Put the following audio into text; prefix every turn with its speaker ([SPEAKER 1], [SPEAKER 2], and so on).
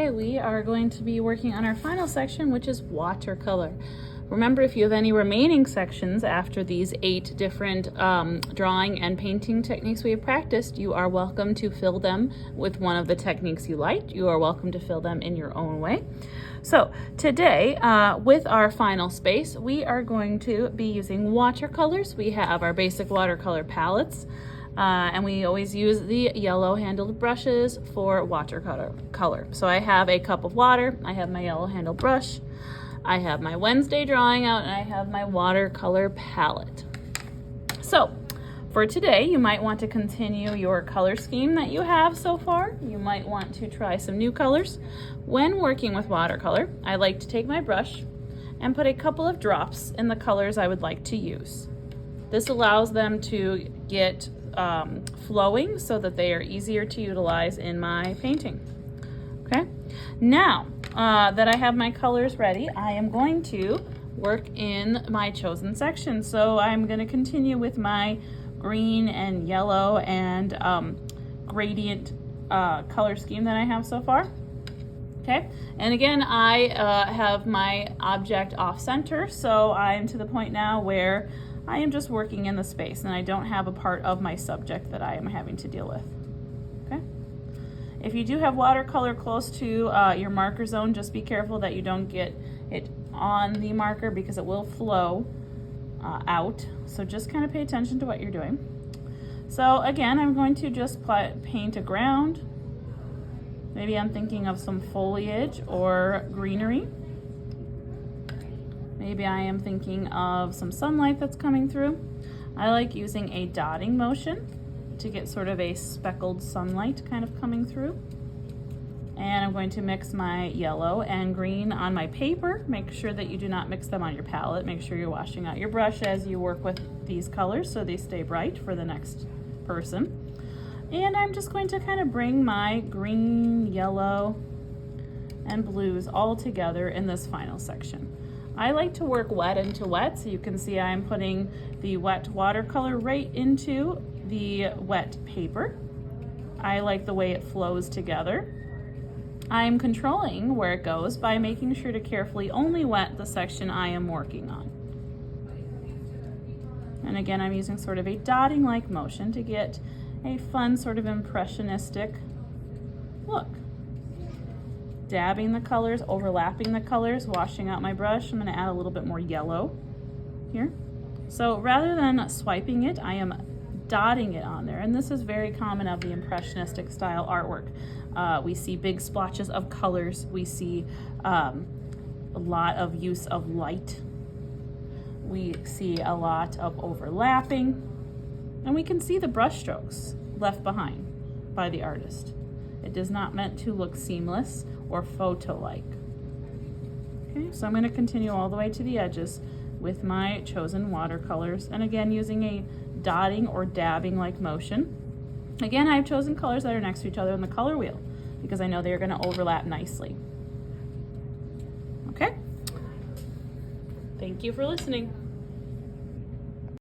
[SPEAKER 1] Today we are going to be working on our final section, which is watercolor. Remember, if you have any remaining sections after these 8 different drawing and painting techniques we have practiced, you are welcome to fill them with one of the techniques you liked. You are welcome to fill them in your own way. So today, with our final space, we are going to be using watercolors. We have our basic watercolor palettes. And we always use the yellow handled brushes for watercolor. So I have a cup of water, I have my yellow handled brush, I have my Wednesday drawing out, and I have my watercolor palette. So for today, you might want to continue your color scheme that you have so far. You might want to try some new colors. When working with watercolor, I like to take my brush and put a couple of drops in the colors I would like to use. This allows them to get flowing so that they are easier to utilize in my painting. Okay, now that I have my colors ready, I am going to work in my chosen section. So I'm going to continue with my green and yellow and gradient color scheme that I have so far. Okay, and again, I have my object off center, so I'm to the point now where I am just working in the space and I don't have a part of my subject that I am having to deal with. Okay. If you do have watercolor close to your marker zone, just be careful that you don't get it on the marker because it will flow out. So just kind of pay attention to what you're doing. So again, I'm going to just paint a ground. Maybe I'm thinking of some foliage or greenery. Maybe I am thinking of some sunlight that's coming through. I like using a dotting motion to get sort of a speckled sunlight kind of coming through. And I'm going to mix my yellow and green on my paper. Make sure that you do not mix them on your palette. Make sure you're washing out your brush as you work with these colors so they stay bright for the next person. And I'm just going to kind of bring my green, yellow, and blues all together in this final section. I like to work wet into wet, so you can see I'm putting the wet watercolor right into the wet paper. I like the way it flows together. I'm controlling where it goes by making sure to carefully only wet the section I am working on. And again, I'm using sort of a dotting-like motion to get a fun sort of impressionistic look. Dabbing the colors, overlapping the colors, washing out my brush. I'm going to add a little bit more yellow here. So rather than swiping it, I am dotting it on there. And this is very common of the impressionistic style artwork. We see big splotches of colors. We see a lot of use of light. We see a lot of overlapping. And we can see the brush strokes left behind by the artist. It is not meant to look seamless or photo-like. Okay, so I'm going to continue all the way to the edges with my chosen watercolors, and again using a dotting or dabbing like motion. Again, I've chosen colors that are next to each other on the color wheel because I know they're going to overlap nicely. Okay, thank you for listening.